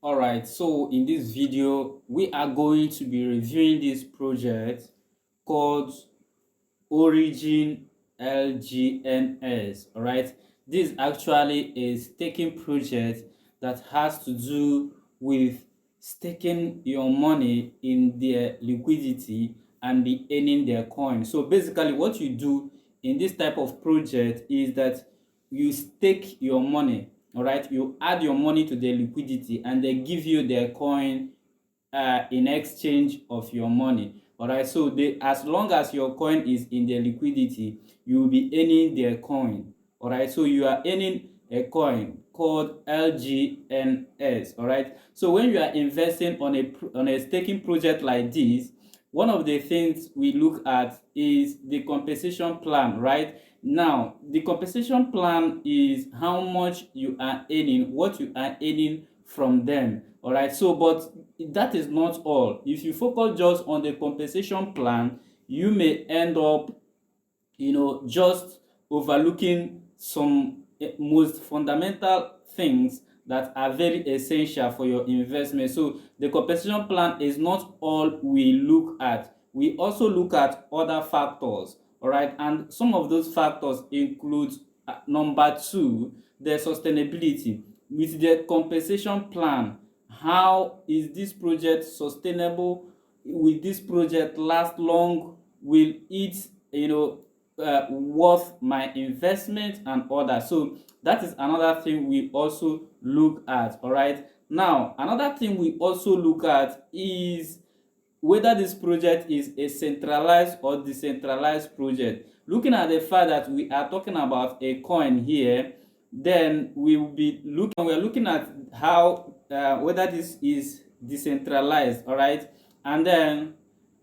Alright, so in this video, we are going to be reviewing this project called Origin LGNS. Alright, this is actually a staking project that has to do with staking your money in their liquidity and be earning their coin. So basically, what you do in this type of project is that you stake your money. All right, you add your money to their liquidity and they give you their coin in exchange of your money. All right, so they, as long as your coin is in their liquidity, you will be earning their coin. All right, so you are earning a coin called LGNS. All right, so when you are investing on a staking project like this, one of the things we look at is the compensation plan. Right now, the compensation plan is how much you are earning, what you are earning from them. All right, so but that is not all. If you focus just on the compensation plan, you may end up, just overlooking some most fundamental things that are very essential for your investment. So the compensation plan is not all we look at. We also look at other factors. All right, and some of those factors include number two, the sustainability. With the compensation plan, how is this project sustainable? Will this project last long? Will it, worth my investment and others? So that is another thing we also look at. All right, now another thing we also look at is whether this project is a centralized or decentralized project. Looking at the fact that we are talking about a coin here, then we will be looking, we are looking at how whether this is decentralized. All right, and then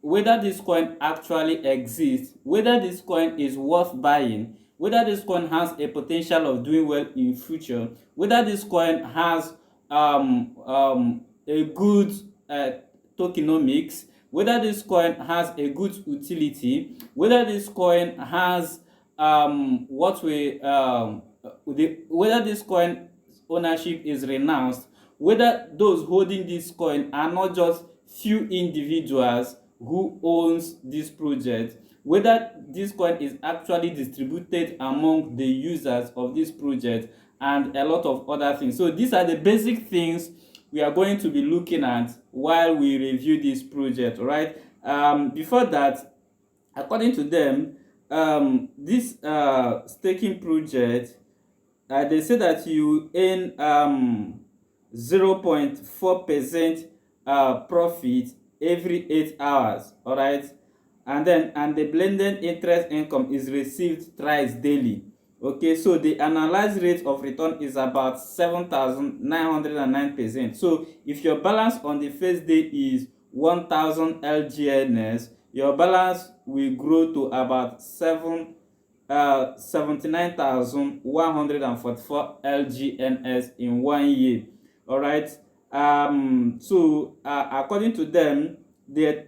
whether this coin actually exists, whether this coin is worth buying, whether this coin has a potential of doing well in future, whether this coin has a good uh, tokenomics, whether this coin has a good utility, whether this coin has whether this coin ownership is renounced, whether those holding this coin are not just few individuals who owns this project, whether this coin is actually distributed among the users of this project, and a lot of other things. So these are the basic things we are going to be looking at while we review this project. All right, before that, according to them, this staking project, they say that you earn 0.4% profit every 8 hours. All right, and the blended interest income is received thrice daily. Okay, so the analyzed rate of return is about 7,909%. So if your balance on the first day is 1,000 LGNS, your balance will grow to about 79,144 LGNS in 1 year. All right, so according to them, the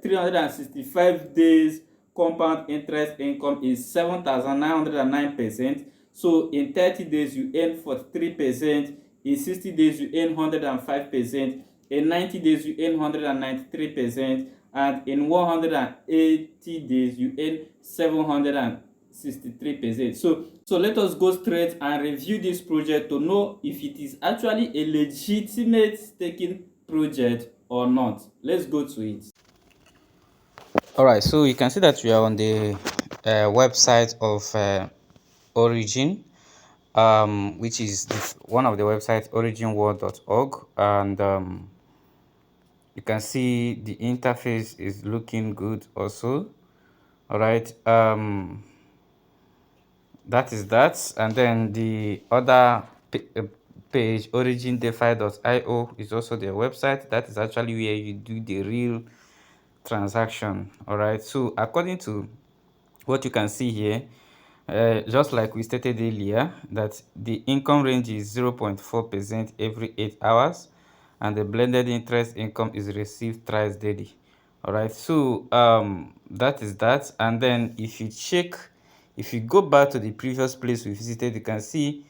365 days compound interest income is 7,909%. So in 30 days you earn 43%, in 60 days you earn 105%, in 90 days you earn 193%, and in 180 days you earn 763%. So let us go straight and review this project to know if it is actually a legitimate staking project or not. Let's go to it. All right, so you can see that we are on the website of Origin, which is one of the websites, originworld.org, and you can see the interface is looking good also. All right, that is that, and then the other page, origindefi.io, is also their website. That is actually where you do the real transaction. All right, so according to what you can see here, just like we stated earlier, that the income range is 0.4% every 8 hours, and the blended interest income is received thrice daily. All right, so that is that. And then if you go back to the previous place we visited, you can see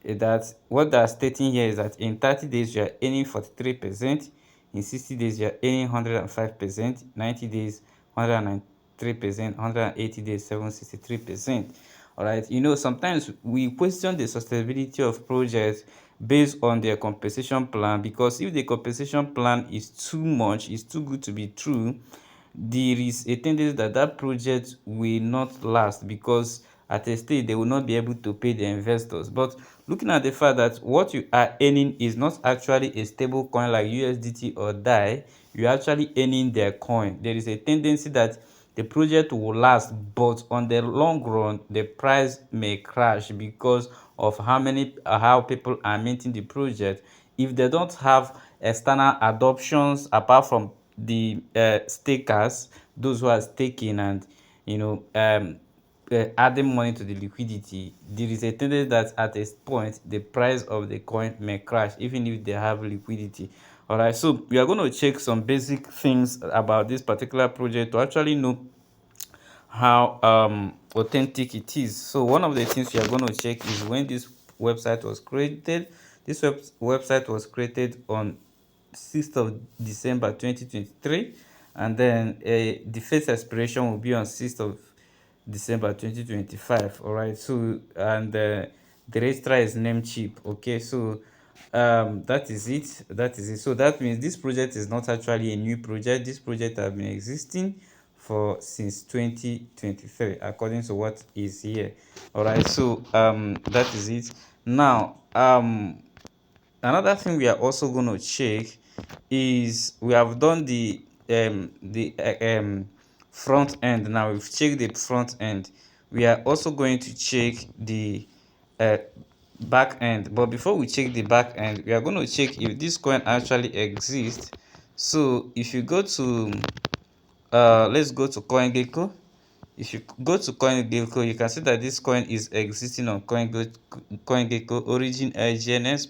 that what they're stating here is that in 30 days you are earning 43%, in 60 days you are earning 105%, 90 days 103%, 180 days 763%. All right, sometimes we question the sustainability of projects based on their compensation plan, because if the compensation plan is too much, is too good to be true, there is a tendency that that project will not last, because at a stage they will not be able to pay the investors. But looking at the fact that what you are earning is not actually a stable coin like USDT or DAI, you're actually earning their coin, there is a tendency that the project will last, but on the long run the price may crash because of how people are minting the project. If they don't have external adoptions apart from the stakers, those who are staking and adding money to the liquidity, there is a tendency that at a point the price of the coin may crash even if they have liquidity. All right, so we are going to check some basic things about this particular project to actually know how authentic it is. So one of the things we are going to check is when this website was created. This website was created on 6th of December 2023, and then the first expiration will be on 6th of December 2025. All right, so and the registrar is Namecheap. Okay, so that is it. So that means this project is not actually a new project. This project has been existing for since 2023 according to what is here. All right, so that is it. Now another thing we are also going to check is we have done the front end. Now we've checked the front end, we are also going to check the uh, back end. But before we check the back end, we are going to check if this coin actually exists. So if you go to let's go to CoinGecko. If you go to CoinGecko, you can see that this coin is existing on CoinGecko Origin LGNS.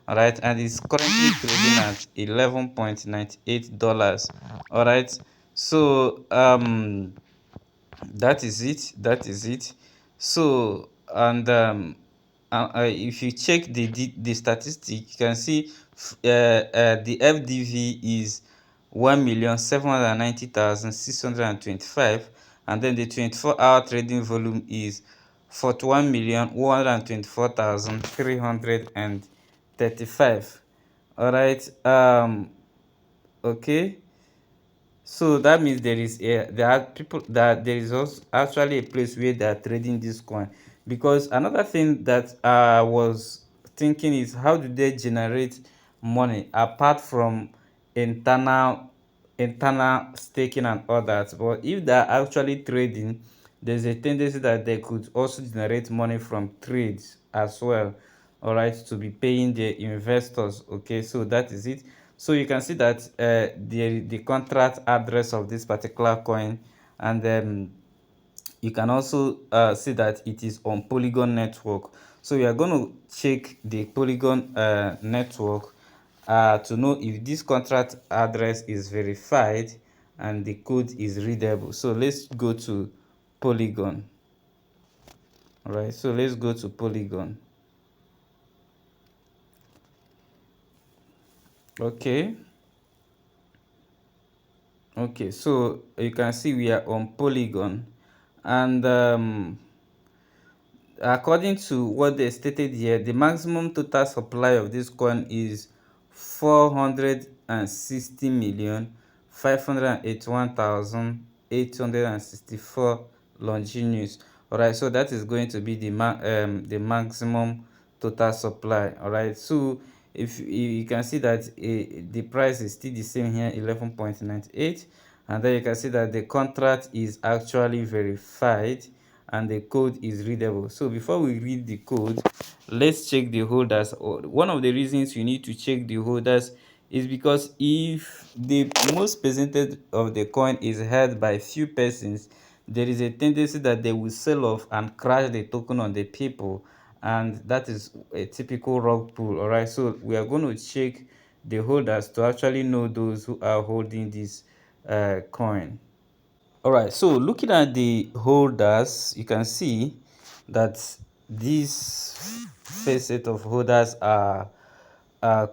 All right, and it's currently trading at $11.98. All right, so that is it. So and if you check the statistic, you can see the FDV is 1,790,625, and then the 24-hour trading volume is 41,124,335. All right, okay, so that means there are people that there is also actually a place where they are trading this coin. Because another thing that I was thinking is, how do they generate money apart from internal staking and all that? But if they are actually trading, there's a tendency that they could also generate money from trades as well. All right, to be paying the investors. Okay, so that is it. So you can see that the contract address of this particular coin, and you can also see that it is on Polygon network. So we are going to check the Polygon network to know if this contract address is verified and the code is readable. So let's go to Polygon. All right, so let's go to Polygon. Okay, so you can see we are on Polygon, and according to what they stated here, the maximum total supply of this coin is 460,581,864 longinus. All right, so that is going to be the maximum total supply. All right, so if you can see that the price is still the same here, 11.98, and then you can see that the contract is actually verified and the code is readable. So before we read the code, let's check the holders. One of the reasons you need to check the holders is because if the most percentage of the coin is held by few persons, there is a tendency that they will sell off and crash the token on the people, and that is a typical rug pull. All right, so we are going to check the holders to actually know those who are holding this coin. All right, so looking at the holders, you can see that these first set of holders are uh,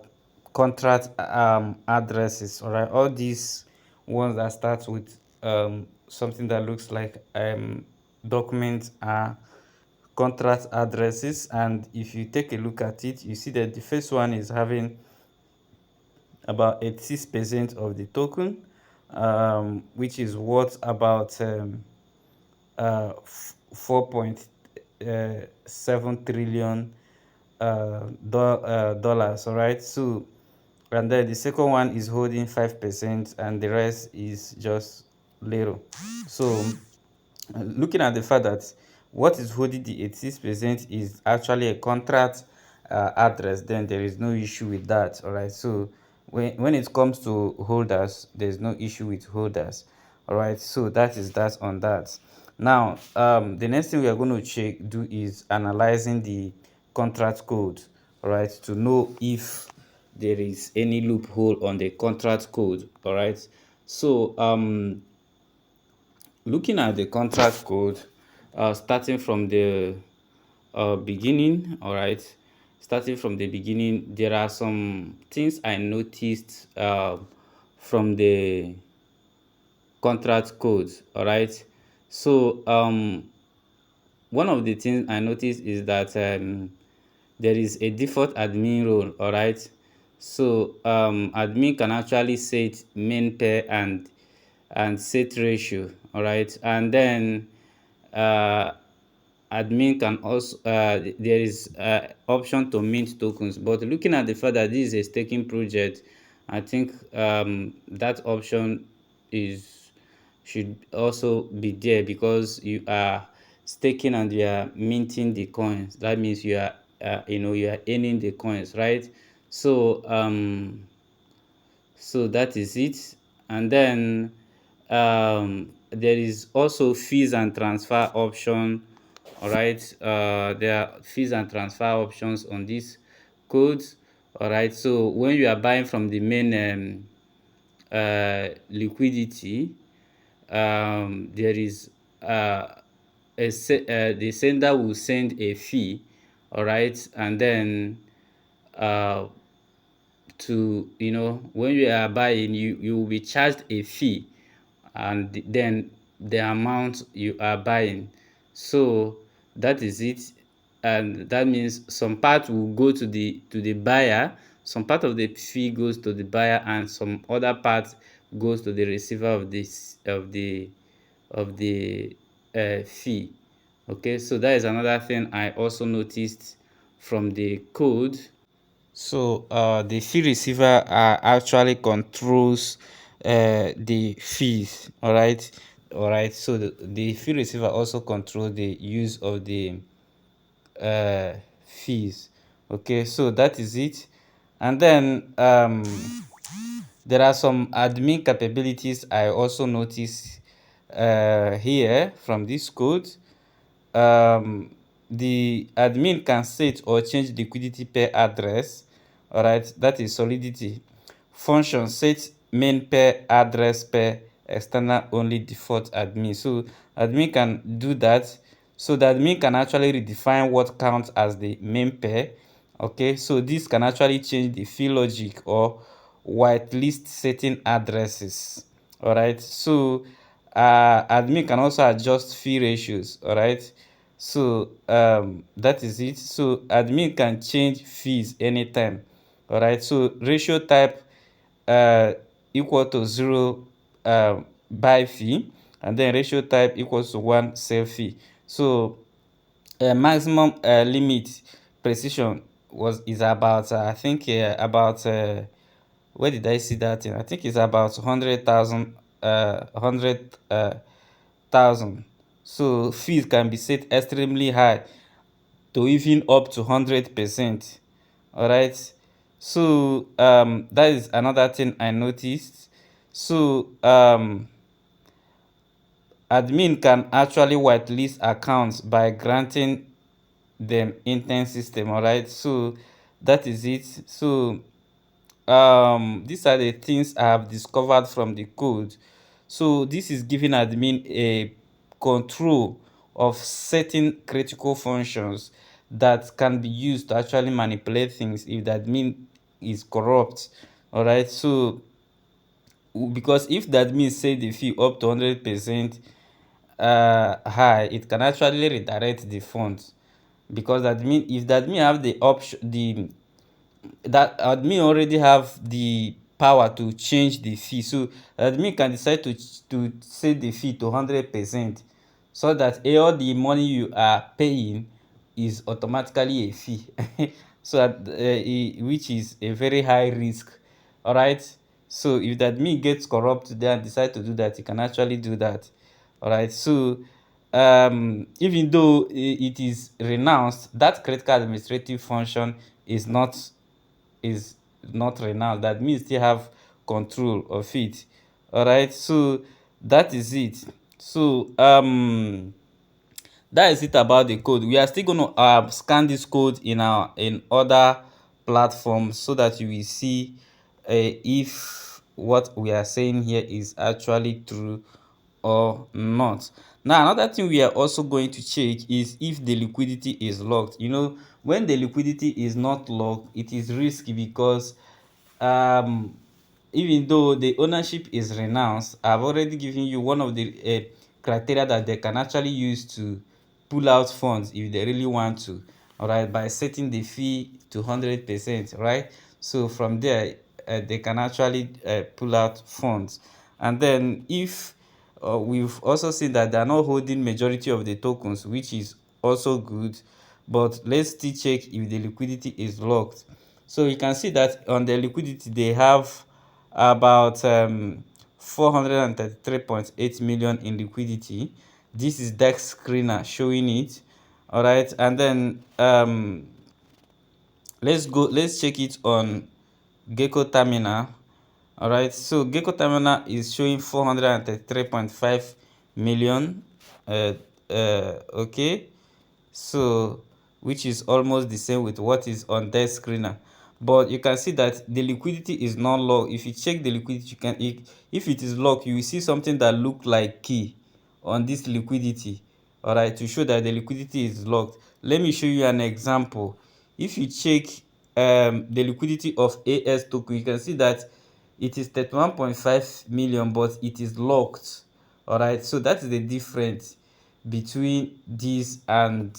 contract addresses. All right, all these ones that start with something that looks like documents are contract addresses. And if you take a look at it, you see that the first one is having about 86% of the token, which is worth about 4.7 trillion dollars. All right, so and then the second one is holding 5% and the rest is just little. So looking at the fact that what is holding the 86% is actually a contract address, then there is no issue with that. All right, so when it comes to holders, there's no issue with holders. All right, so that is that on that. Now the next thing we are going to do is analyzing the contract code. All right, to know if there is any loophole on the contract code. All right, so looking at the contract code, starting from the beginning. All right, starting from the beginning, there are some things I noticed from the contract code. All right, so one of the things I noticed is that there is a default admin role. All right, so admin can actually set main pair and set ratio. All right, and then uh, admin can also there is option to mint tokens, but looking at the fact that this is a staking project, I think that option is should also be there, because you are staking and you are minting the coins. That means you are you are earning the coins, right? So so that is it. And then there is also fees and transfer option. All right, there are fees and transfer options on this code. All right, so when you are buying from the main liquidity, there is the sender will send a fee. All right, and then uh, to when you are buying, you will be charged a fee, and then the amount you are buying. So that is it. And that means some part will go to the buyer, some part of the fee goes to the buyer, and some other part goes to the receiver of this of the fee. Okay, so that is another thing I also noticed from the code. So the fee receiver actually controls the fees. All right, all right. So the fee receiver also controls the use of the fees. Okay, so that is it. And then there are some admin capabilities I also notice here from this code. The admin can set or change liquidity pair address. All right, that is solidity function. Set main pair address pair external only default admin. So admin can do that. So the admin can actually redefine what counts as the main pair. Okay, so this can actually change the fee logic or whitelist certain addresses. All right, so admin can also adjust fee ratios. All right, so that is it. So admin can change fees anytime. All right, so ratio type uh, equal to 0 buy fee, and then ratio type equals to 1 sell fee. So maximum limit precision is about I think about where did I see that in? I think it's about 100,000 100,000. So fees can be set extremely high to even up to 100%. All right, so that is another thing I noticed. So admin can actually whitelist accounts by granting them intent system. All right, so that is it. So these are the things I have discovered from the code. So this is giving admin a control of certain critical functions that can be used to actually manipulate things if the admin is corrupt. All right, so because if the admin set the fee up to 100% high, it can actually redirect the funds, because that mean if the admin have the option, that admin already have the power to change the fee. So admin can decide to set the fee to 100%, so that all the money you are paying is automatically a fee. So which is a very high risk. All right, so if the admin gets corrupt there and decide to do that, you can actually do that. All right, so even though it is renounced, that critical administrative function is not is not renounced. That means still have control of it. All right, so that is it. So that is it about the code. We are still going to scan this code in other platforms, so that you will see if what we are saying here is actually true or not. Now another thing we are also going to check is if the liquidity is locked. When the liquidity is not locked, it is risky, because um even though the ownership is renounced, I've already given you one of the criteria that they can actually use to pull out funds if they really want to. All right, by setting the fee to 100%. Right, so from there they can actually pull out funds. And then if we've also seen that they are not holding majority of the tokens, which is also good, but let's still check if the liquidity is locked. So you can see that on the liquidity they have about 433.8 million in liquidity. This is dex screener showing it. All right, and then let's check it on gecko terminal. All right, so gecko terminal is showing 433.5 million. Okay, so which is almost the same with what is on their screener. But you can see that the liquidity is not locked. If you check the liquidity, you can, if it is locked, you will see something that look like key on this liquidity. All right, to show that the liquidity is locked. Let me show you an example. If you check the liquidity of AS token, you can see that it is 31.5 million, but it is locked. All right, so that is the difference between this and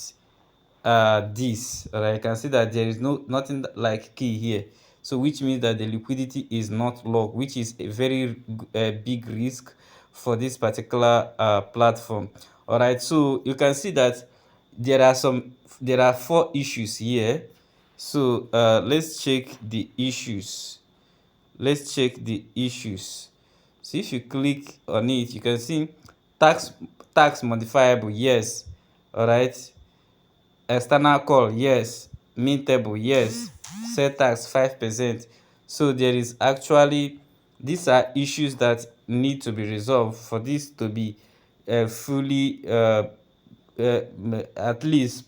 this. All right, you can see that there is nothing like key here, so which means that the liquidity is not locked, which is a very big risk for this particular platform. All right, so you can see that there are 4 issues here. So let's check the issues. So if you click on it, you can see tax modifiable, yes. All right, external call, yes. Mintable, yes. Set tax 5%. So there is actually, these are issues that need to be resolved for this to be fully at least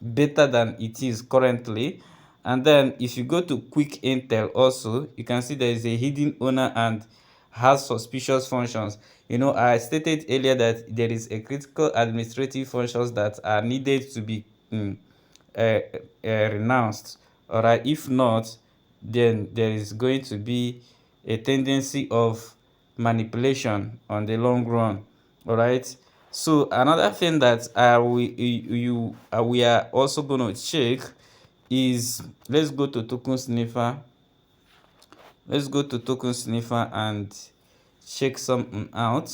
better than it is currently. And then if you go to quick intel also, you can see there is a hidden owner and has suspicious functions. I stated earlier that there is a critical administrative functions that are needed to be uh, renounced. All right, if not, then there is going to be a tendency of manipulation on the long run. All right, so another thing that we are also going to check is, let's go to token sniffer and check something out.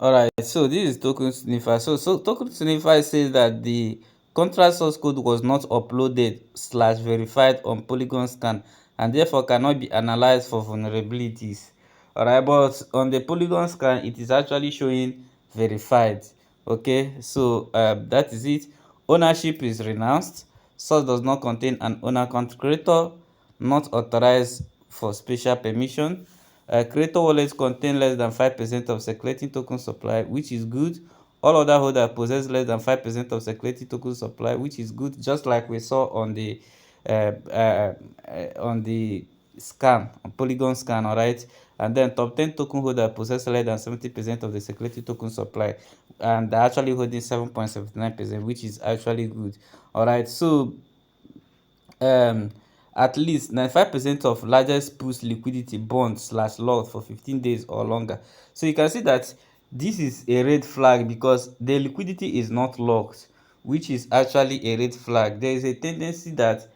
All right, so this is token sniffer. So token sniffer says that the contract source code was not uploaded slash verified on Polygon scan, and therefore cannot be analyzed for vulnerabilities. All right, but on the Polygon scan, it is actually showing verified. Okay, so that is it. Ownership is renounced. Source does not contain an owner account. Creator not authorized for special permission. Creator wallets contain less than 5% of circulating token supply, which is good. All other holders possess less than 5% of circulating token supply, which is good, just like we saw uh, uh, on the scan, on Polygon scan. All right, and then top 10 token holder possess less than 70% of the circulating token supply, and they're actually holding 7.79%, which is actually good. All right, so um at least 95% of largest pools liquidity bond slash locked for 15 days or longer. So you can see that this is a red flag because the liquidity is not locked, which is actually a red flag. There is a tendency that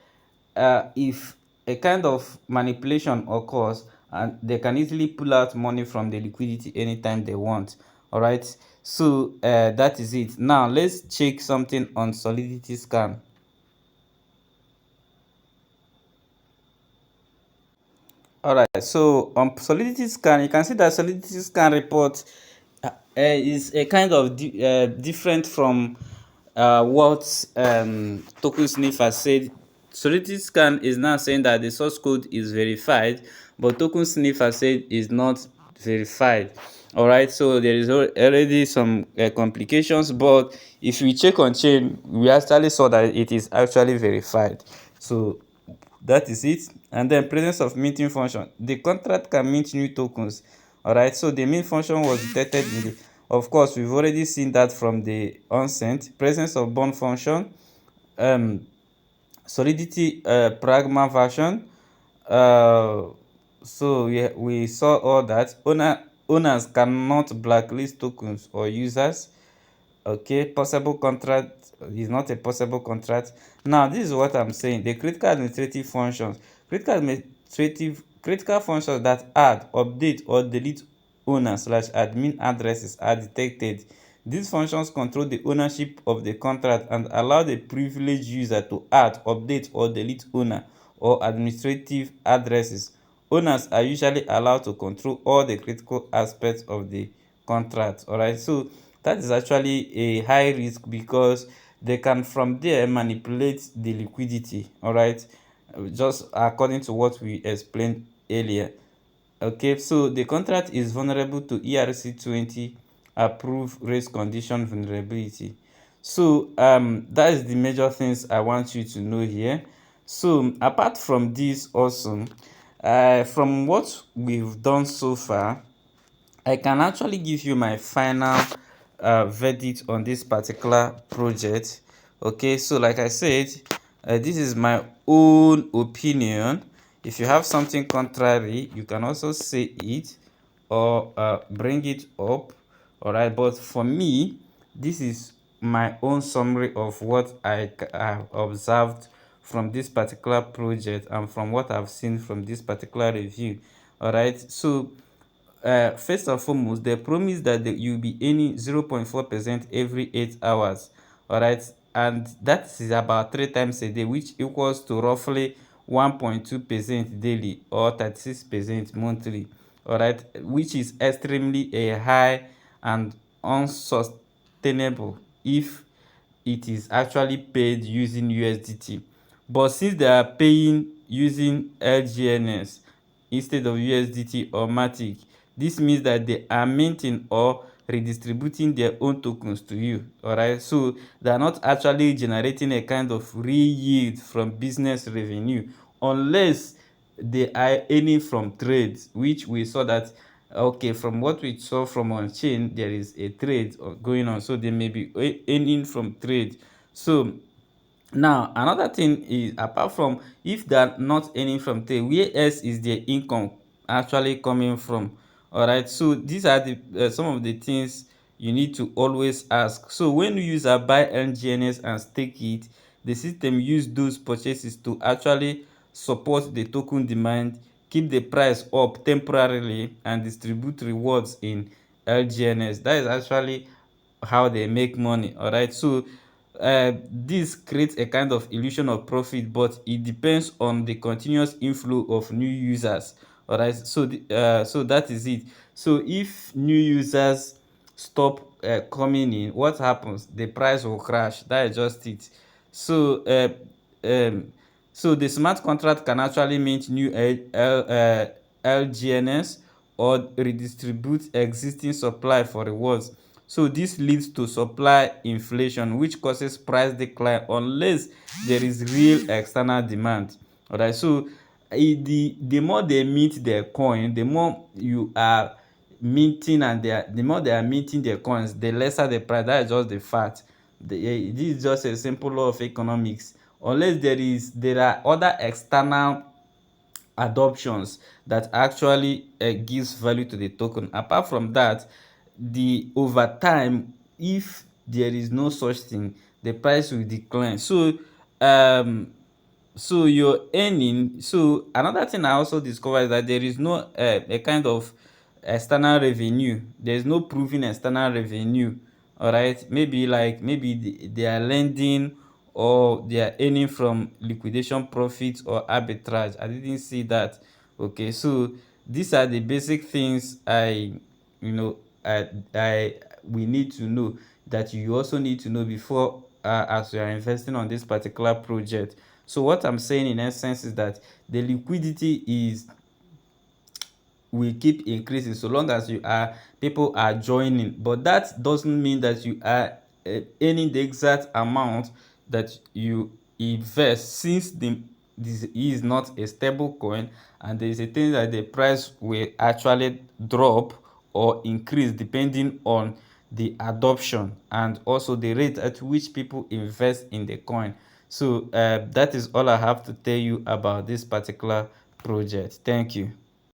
if a kind of manipulation occurs, and they can easily pull out money from the liquidity anytime they want. All right, so that is it. Now let's check something on solidity scan. All right, so on Solidity Scan, you can see that Solidity Scan report is a kind of different from what Token Sniffer said. Solidity Scan is now saying that the source code is verified, but Token Sniffer said is not verified. All right, so there is already some complications, but if we check on chain, we actually saw that it is actually verified. So that is it. And then presence of minting function, the contract can mint new tokens. All right, so the mint function was detected in the, of course we've already seen that from the onset. Presence of bond function, um solidity pragma version. uh so we saw all that. Owners cannot blacklist tokens or users. Okay, possible contract is not a possible contract. Now this is what I'm saying. The critical administrative functions, critical functions that add, update or delete owner slash admin addresses are detected. These functions control the ownership of the contract and allow the privileged user to add, update or delete owner or administrative addresses. Owners are usually allowed to control all the critical aspects of the contract. All right, so that is actually a high risk because they can from there manipulate the liquidity. All right, just according to what we explained earlier. Okay, so the contract is vulnerable to ERC20 approved race condition vulnerability. So that is the major things I want you to know here. So apart from this also, from what we've done so far, I can actually give you my final verdict on this particular project. Okay, so like I said, this is my own opinion. If you have something contrary, you can also say it or bring it up. All right, but for me, this is my own summary of what I have observed from this particular project and from what I've seen from this particular review. All right, so first and foremost, they promise that you'll be earning 0.4% every 8 hours. All right, and that is about 3 times a day, which equals to roughly 1.2% daily or 36% monthly. All right, which is extremely a high and unsustainable if it is actually paid using USDT. But since they are paying using LGNS instead of USDT or Matic, this means that they are minting or redistributing their own tokens to you. All right, so they are not actually generating a kind of real yield from business revenue unless they are earning from trades, which we saw that okay, from what we saw from on chain, there is a trade going on, so they may be earning from trade. So now another thing is, apart from if they are not earning from trade, where else is their income actually coming from? All right, so these are the some of the things you need to always ask. So when user buy LGNS and stake it, the system use those purchases to actually support the token demand, keep the price up temporarily and distribute rewards in LGNS. That is actually how they make money. All right, so this creates a kind of illusion of profit, but it depends on the continuous inflow of new users. All right, so so that is it. So if new users stop coming in, what happens? The price will crash. That is just it. So um so the smart contract can actually mint new LGNS or redistribute existing supply for rewards. So this leads to supply inflation, which causes price decline unless there is real external demand. All right, so the more they mint their coin, the more you are minting, and the more they are minting their coins, the lesser the price. That is just the fact. This is just a simple law of economics. Unless there are other external adoptions that actually gives value to the token. Apart from that, the over time, if there is no such thing, the price will decline. Um so you're earning. So another thing I also discovered is that there is no a kind of external revenue. There's no proven external revenue. All right, maybe they are lending, or they are earning from liquidation profits or arbitrage. I didn't see that. Okay, so these are the basic things you know I we need to know, that you also need to know before, as you are investing on this particular project. So what I'm saying in essence is that the liquidity is will keep increasing so long as people are joining, but that doesn't mean that you are earning the exact amount that you invest, since this is not a stable coin, and there is a thing that the price will actually drop or increase depending on the adoption and also the rate at which people invest in the coin. So that is all I have to tell you about this particular project. Thank you.